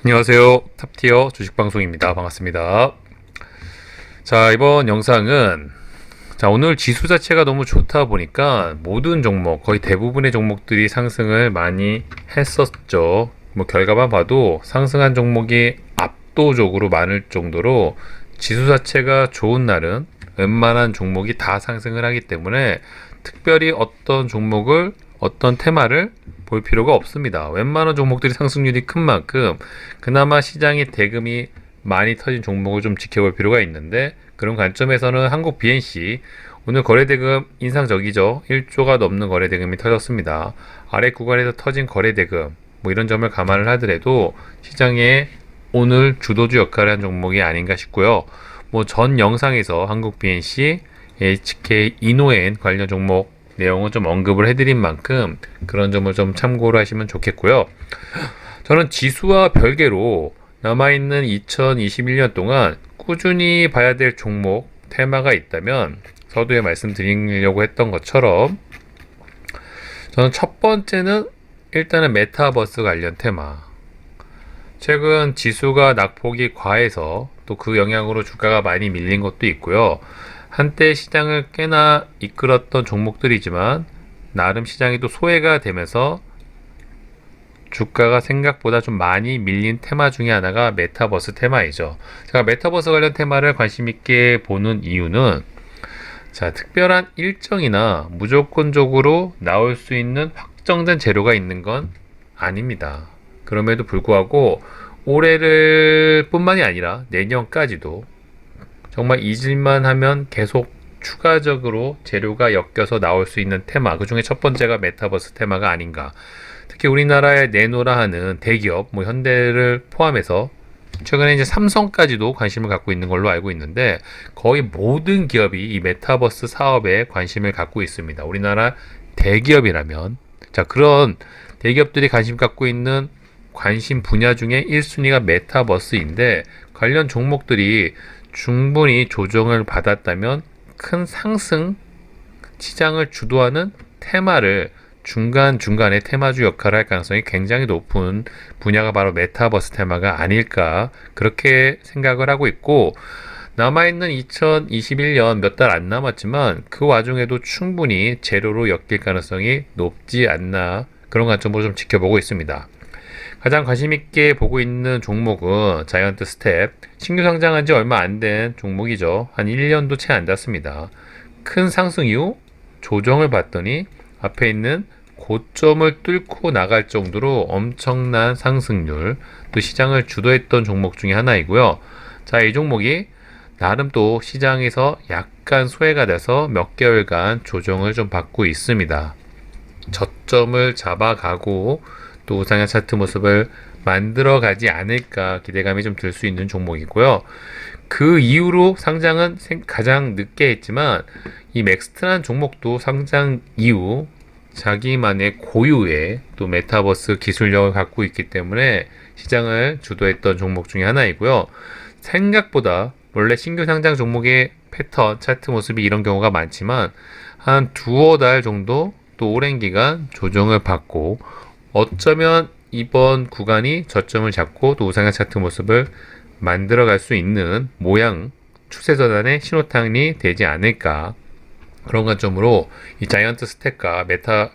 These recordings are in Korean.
안녕하세요. 탑티어 주식방송입니다. 반갑습니다. 자, 이번 영상은 오늘 지수 자체가 너무 좋다 보니까 모든 종목, 거의 대부분의 종목들이 상승을 많이 했었죠. 뭐 결과만 봐도 상승한 종목이 압도적으로 많을 정도로 지수 자체가 좋은 날은 웬만한 종목이 다 상승을 하기 때문에 특별히 어떤 종목을 어떤 테마를 볼 필요가 없습니다. 웬만한 종목들이 상승률이 큰 만큼 그나마 시장의 대금이 많이 터진 종목을 좀 지켜볼 필요가 있는데, 그런 관점에서는 한국 BNC 오늘 거래대금 인상적이죠. 1조가 넘는 거래대금이 터졌습니다. 아래 구간에서 터진 거래대금 뭐 이런 점을 감안을 하더라도 시장의 오늘 주도주 역할을 한 종목이 아닌가 싶고요. 뭐 전 영상에서 한국 BNC, HK 이노엔 관련 종목 내용은 좀 언급을 해드린 만큼 그런 점을 좀 참고를 하시면 좋겠고요. 저는 지수와 별개로 남아있는 2021년 동안 꾸준히 봐야 될 종목, 테마가 있다면 서두에 말씀드리려고 했던 것처럼 저는 첫 번째는 일단은 메타버스 관련 테마. 최근 지수가 낙폭이 과해서 또 그 영향으로 주가가 많이 밀린 것도 있고요. 한때 시장을 꽤나 이끌었던 종목들이지만 나름 시장이 또 소외가 되면서 주가가 생각보다 좀 많이 밀린 테마 중에 하나가 메타버스 테마이죠. 제가 메타버스 관련 테마를 관심 있게 보는 이유는, 특별한 일정이나 무조건적으로 나올 수 있는 확정된 재료가 있는 건 아닙니다. 그럼에도 불구하고 올해를 뿐만이 아니라 내년까지도 정말 잊을만 하면 계속 추가적으로 재료가 엮여서 나올 수 있는 테마, 그 중에 첫 번째가 메타버스 테마가 아닌가. 특히 우리나라에 내놓으라 하는 대기업, 뭐 현대를 포함해서 최근에 이제 삼성까지도 관심을 갖고 있는 걸로 알고 있는데, 거의 모든 기업이 이 메타버스 사업에 관심을 갖고 있습니다. 우리나라 대기업이라면, 그런 대기업들이 관심 갖고 있는 관심 분야 중에 1순위가 메타버스인데, 관련 종목들이 충분히 조정을 받았다면 큰 상승, 시장을 주도하는 테마를 중간중간에 테마주 역할을 할 가능성이 굉장히 높은 분야가 바로 메타버스 테마가 아닐까, 그렇게 생각을 하고 있고, 남아있는 2021년 몇 달 안 남았지만 그 와중에도 충분히 재료로 엮일 가능성이 높지 않나, 그런 관점으로 좀 지켜보고 있습니다. 가장 관심 있게 보고 있는 종목은 자이언트 스텝, 신규 상장한 지 얼마 안 된 종목이죠. 한 1년도 채 안 됐습니다. 큰 상승 이후 조정을 받더니 앞에 있는 고점을 뚫고 나갈 정도로 엄청난 상승률, 또 시장을 주도했던 종목 중에 하나이고요. 이 종목이 나름 또 시장에서 약간 소외가 돼서 몇 개월간 조정을 좀 받고 있습니다. 저점을 잡아가고 또 우상향 차트 모습을 만들어 가지 않을까 기대감이 좀 들 수 있는 종목이고요. 그 이후로 상장은 가장 늦게 했지만 이 맥스트라는 종목도 상장 이후 자기만의 고유의 또 메타버스 기술력을 갖고 있기 때문에 시장을 주도했던 종목 중에 하나이고요. 생각보다 원래 신규 상장 종목의 패턴, 차트 모습이 이런 경우가 많지만 한 두어 달 정도 또 오랜 기간 조정을 받고 어쩌면 이번 구간이 저점을 잡고 또 우상향 차트 모습을 만들어갈 수 있는 모양, 추세 전환의 신호탄이 되지 않을까, 그런 관점으로 이 자이언트 스택과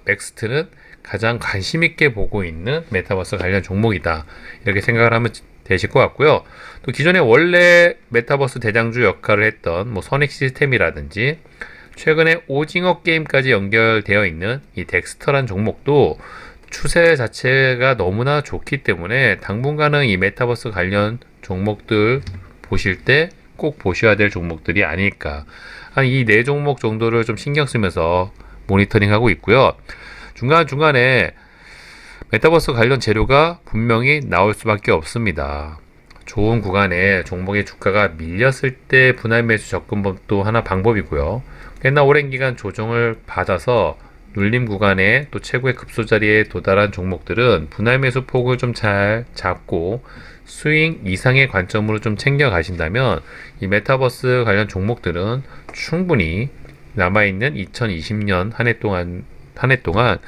맥스트는 가장 관심 있게 보고 있는 메타버스 관련 종목이다, 이렇게 생각을 하면 되실 것 같고요. 또 기존에 원래 메타버스 대장주 역할을 했던 뭐 선익 시스템이라든지 최근에 오징어 게임까지 연결되어 있는 이 덱스터란 종목도 추세 자체가 너무나 좋기 때문에 당분간은 이 메타버스 관련 종목들 보실 때 꼭 보셔야 될 종목들이 아닐까, 한 이 네 종목 정도를 좀 신경 쓰면서 모니터링 하고 있고요. 중간중간에 메타버스 관련 재료가 분명히 나올 수밖에 없습니다. 좋은 구간에 종목의 주가가 밀렸을 때 분할 매수 접근법도 하나 방법이고요. 꽤나 오랜 기간 조정을 받아서 눌림 구간에 또 최고의 급소 자리에 도달한 종목들은 분할 매수 폭을 좀 잘 잡고 스윙 이상의 관점으로 좀 챙겨 가신다면 이 메타버스 관련 종목들은 충분히 남아있는 2020년 한 해 동안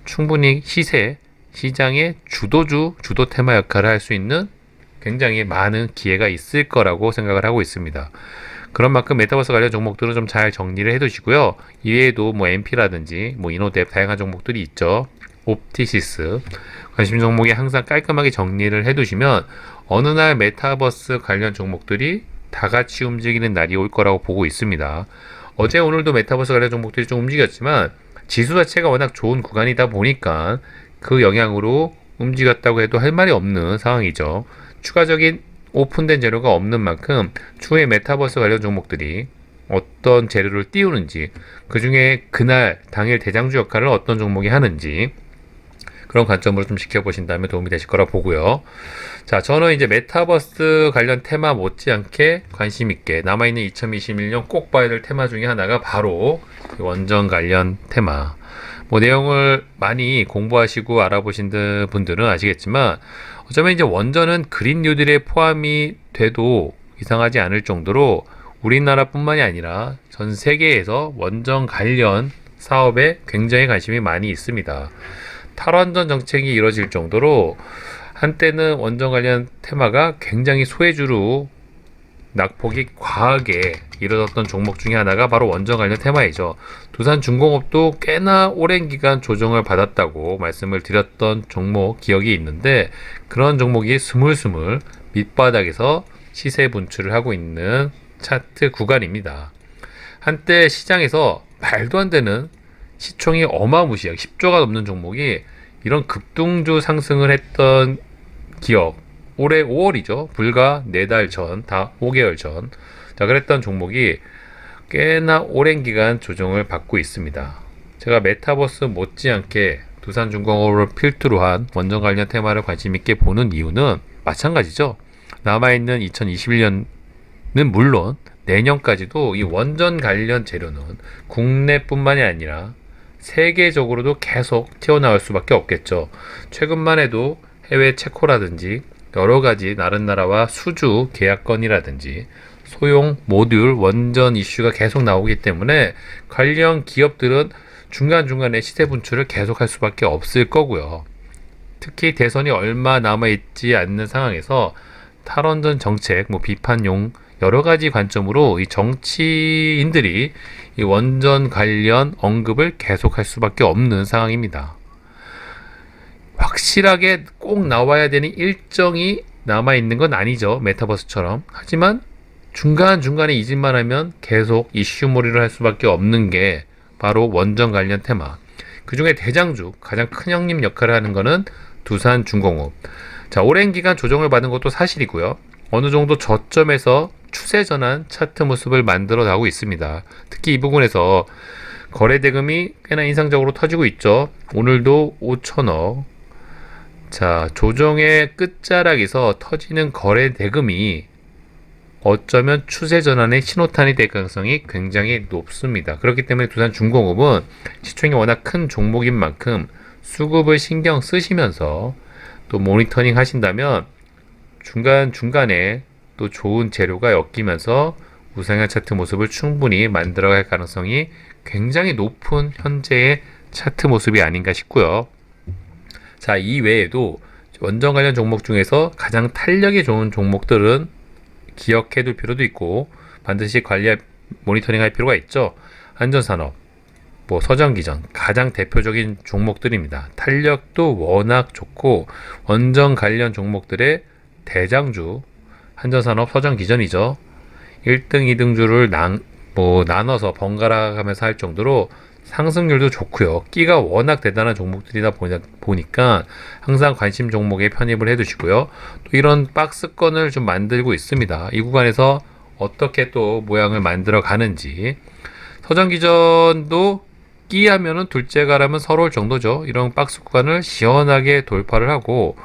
충분히 시장의 주도 테마 역할을 할 수 있는 굉장히 많은 기회가 있을 거라고 생각을 하고 있습니다. 그런 만큼 메타버스 관련 종목들은 좀 잘 정리를 해 두시고요. 이외에도 뭐 MP라든지 뭐 이노뎁 다양한 종목들이 있죠. 옵티시스 관심 종목이 항상 깔끔하게 정리를 해 두시면 어느 날 메타버스 관련 종목들이 다 같이 움직이는 날이 올 거라고 보고 있습니다. 어제 오늘도 메타버스 관련 종목들이 좀 움직였지만 지수 자체가 워낙 좋은 구간이다 보니까 그 영향으로 움직였다고 해도 할 말이 없는 상황이죠. 추가적인 오픈된 재료가 없는 만큼 추후에 메타버스 관련 종목들이 어떤 재료를 띄우는지, 그 중에 그날 당일 대장주 역할을 어떤 종목이 하는지 그런 관점으로 좀 지켜보신다면 도움이 되실 거라 보고요. 자, 저는 이제 메타버스 관련 테마 못지않게 관심 있게 남아있는 2021년 꼭 봐야 될 테마 중에 하나가 바로 원전 관련 테마. 뭐 내용을 많이 공부하시고 알아보신 분들은 아시겠지만 어쩌면 이제 원전은 그린 뉴딜에 포함이 돼도 이상하지 않을 정도로 우리나라뿐만이 아니라 전 세계에서 원전 관련 사업에 굉장히 관심이 많이 있습니다. 탈원전 정책이 이뤄질 정도로 한때는 원전 관련 테마가 굉장히 소외주로 낙폭이 과하게 이뤄졌던 종목 중에 하나가 바로 원전 관련 테마이죠. 두산중공업도 꽤나 오랜 기간 조정을 받았다고 말씀을 드렸던 종목 기억이 있는데 그런 종목이 스물스물 밑바닥에서 시세 분출을 하고 있는 차트 구간입니다. 한때 시장에서 말도 안 되는 시총이 어마무시하게 10조가 넘는 종목이 이런 급등주 상승을 했던 기억, 올해 5월이죠. 불과 4달 전, 다 5개월 전. 자, 그랬던 종목이 꽤나 오랜 기간 조정을 받고 있습니다. 제가 메타버스 못지않게 두산중공업을 필두로 한 원전 관련 테마를 관심 있게 보는 이유는 마찬가지죠. 남아있는 2021년은 물론 내년까지도 이 원전 관련 재료는 국내뿐만이 아니라 세계적으로도 계속 튀어나올 수밖에 없겠죠. 최근만 해도 해외 체코라든지 여러 가지 다른 나라와 수주 계약건이라든지 소형 모듈 원전 이슈가 계속 나오기 때문에 관련 기업들은 중간중간에 시세 분출을 계속할 수밖에 없을 거고요. 특히 대선이 얼마 남아있지 않는 상황에서 탈원전 정책, 비판용 여러 가지 관점으로 이 정치인들이 이 원전 관련 언급을 계속할 수밖에 없는 상황입니다. 확실하게 꼭 나와야 되는 일정이 남아있는 건 아니죠. 메타버스처럼. 하지만 중간중간에 이 짓만 하면 계속 이슈몰이를 할 수밖에 없는 게 바로 원전 관련 테마. 그 중에 대장주, 가장 큰 형님 역할을 하는 거는 두산중공업. 자, 오랜 기간 조정을 받은 것도 사실이고요. 어느 정도 저점에서 추세 전환 차트 모습을 만들어 나오고 있습니다. 특히 이 부분에서 거래 대금이 꽤나 인상적으로 터지고 있죠. 오늘도 5천억. 자, 조정의 끝자락에서 터지는 거래 대금이 어쩌면 추세 전환의 신호탄이 될 가능성이 굉장히 높습니다. 그렇기 때문에 두산중공업은 시총이 워낙 큰 종목인 만큼 수급을 신경 쓰시면서 또 모니터링 하신다면 중간중간에 또 좋은 재료가 엮이면서 우상향 차트 모습을 충분히 만들어갈 가능성이 굉장히 높은 현재의 차트 모습이 아닌가 싶고요. 자, 이 외에도 원전 관련 종목 중에서 가장 탄력이 좋은 종목들은 기억해 둘 필요도 있고 반드시 모니터링 할 필요가 있죠. 안전산업, 서전기전 가장 대표적인 종목들입니다. 탄력도 워낙 좋고 원전 관련 종목들의 대장주 한전산업, 서전기전이죠. 1등, 2등주를 나눠서 번갈아 가면서 할 정도로 상승률도 좋고요. 끼가 워낙 대단한 종목들이다 보니까 항상 관심 종목에 편입을 해두시고요. 또 이런 박스권을 좀 만들고 있습니다. 이 구간에서 어떻게 또 모양을 만들어 가는지. 서전기전도 끼하면은 둘째 가라면 서러울 정도죠. 이런 박스 구간을 시원하게 돌파를 하고,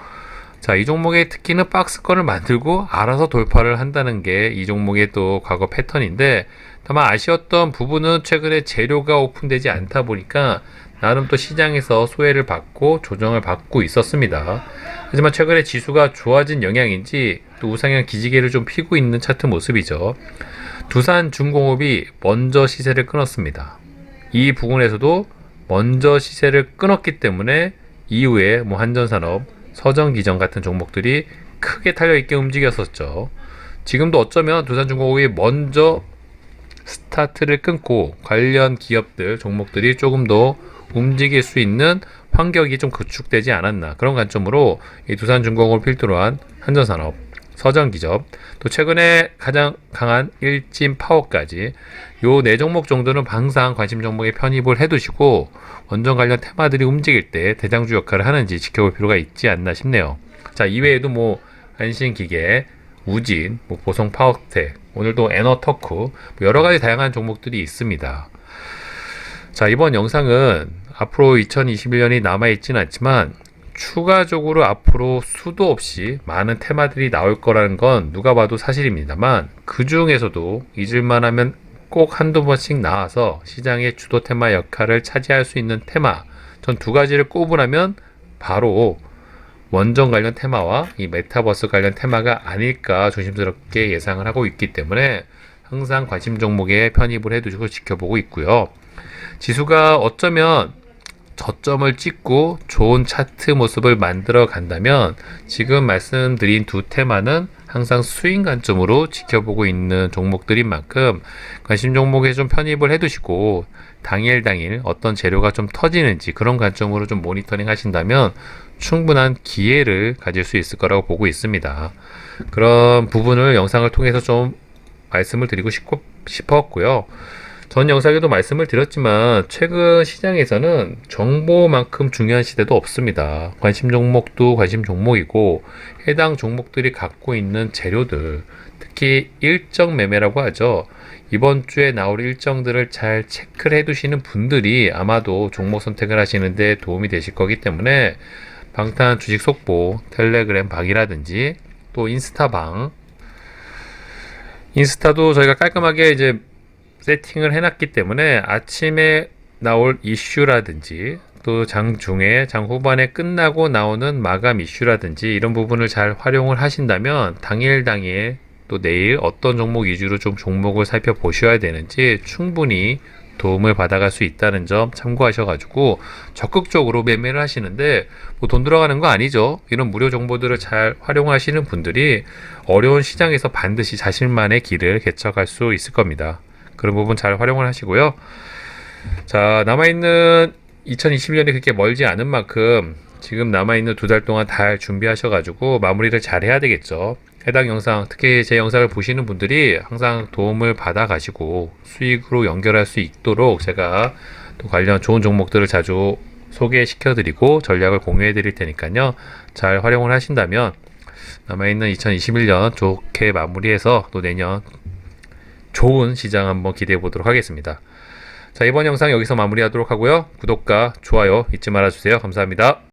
자, 이 종목의 특기는 박스권을 만들고 알아서 돌파를 한다는 게 이 종목의 또 과거 패턴인데, 다만 아쉬웠던 부분은 최근에 재료가 오픈되지 않다 보니까 나름 또 시장에서 소외를 받고 조정을 받고 있었습니다. 하지만 최근에 지수가 좋아진 영향인지 또 우상향 기지개를 좀 피고 있는 차트 모습이죠. 두산중공업이 먼저 시세를 끊었습니다. 이 부분에서도 먼저 시세를 끊었기 때문에 이후에 한전산업, 서전기전 같은 종목들이 크게 탄력있게 움직였었죠. 지금도 어쩌면 두산중공업이 먼저 스타트를 끊고 관련 기업들, 종목들이 조금 더 움직일 수 있는 환경이 좀 구축되지 않았나, 그런 관점으로 이 두산중공업을 필두로 한 한전산업, 서전기접, 또 최근에 가장 강한 일진파워까지 요 네 종목 정도는 항상 관심 종목에 편입을 해두시고 원전 관련 테마들이 움직일 때 대장주 역할을 하는지 지켜볼 필요가 있지 않나 싶네요. 자, 이외에도 뭐 안신기계, 우진, 뭐 보성파워텍, 오늘도 에너터크, 뭐 여러 가지 다양한 종목들이 있습니다. 자, 이번 영상은 앞으로 2021년이 남아있지는 않지만 추가적으로 앞으로 수도 없이 많은 테마들이 나올 거라는 건 누가 봐도 사실입니다만, 그 중에서도 잊을만 하면 꼭 한두 번씩 나와서 시장의 주도 테마 역할을 차지할 수 있는 테마, 전 두 가지를 꼽으라면 바로 원전 관련 테마와 이 메타버스 관련 테마가 아닐까 조심스럽게 예상을 하고 있기 때문에 항상 관심 종목에 편입을 해두시고 지켜보고 있고요. 지수가 어쩌면 저점을 찍고 좋은 차트 모습을 만들어 간다면 지금 말씀드린 두 테마는 항상 스윙 관점으로 지켜보고 있는 종목들인 만큼 관심 종목에 좀 편입을 해두시고 당일 어떤 재료가 좀 터지는지 그런 관점으로 좀 모니터링 하신다면 충분한 기회를 가질 수 있을 거라고 보고 있습니다. 그런 부분을 영상을 통해서 좀 말씀을 드리고 싶었고요. 전 영상에도 말씀을 드렸지만 최근 시장에서는 정보만큼 중요한 시대도 없습니다. 관심 종목도 관심 종목이고 해당 종목들이 갖고 있는 재료들, 특히 일정 매매라고 하죠. 이번 주에 나올 일정들을 잘 체크를 해두시는 분들이 아마도 종목 선택을 하시는데 도움이 되실 거기 때문에 방탄 주식 속보, 텔레그램 방이라든지 또 인스타방, 인스타도 저희가 깔끔하게 이제 세팅을 해놨기 때문에 아침에 나올 이슈라든지 또 장중에, 장후반에 끝나고 나오는 마감 이슈라든지 이런 부분을 잘 활용을 하신다면 당일 또 내일 어떤 종목 위주로 좀 종목을 살펴보셔야 되는지 충분히 도움을 받아갈 수 있다는 점 참고하셔가지고 적극적으로 매매를 하시는데 뭐 돈 들어가는 거 아니죠. 이런 무료 정보들을 잘 활용하시는 분들이 어려운 시장에서 반드시 자신만의 길을 개척할 수 있을 겁니다. 그런 부분 잘 활용을 하시고요. 자, 남아있는 2021년이 그렇게 멀지 않은 만큼 지금 남아있는 두 달 동안 잘 준비하셔가지고 마무리를 잘 해야 되겠죠. 해당 영상, 특히 제 영상을 보시는 분들이 항상 도움을 받아 가시고 수익으로 연결할 수 있도록 제가 또 관련 좋은 종목들을 자주 소개시켜 드리고 전략을 공유해 드릴 테니까요. 잘 활용을 하신다면 남아있는 2021년 좋게 마무리해서 또 내년 좋은 시장 한번 기대해 보도록 하겠습니다. 자, 이번 영상 여기서 마무리하도록 하고요. 구독과 좋아요 잊지 말아주세요. 감사합니다.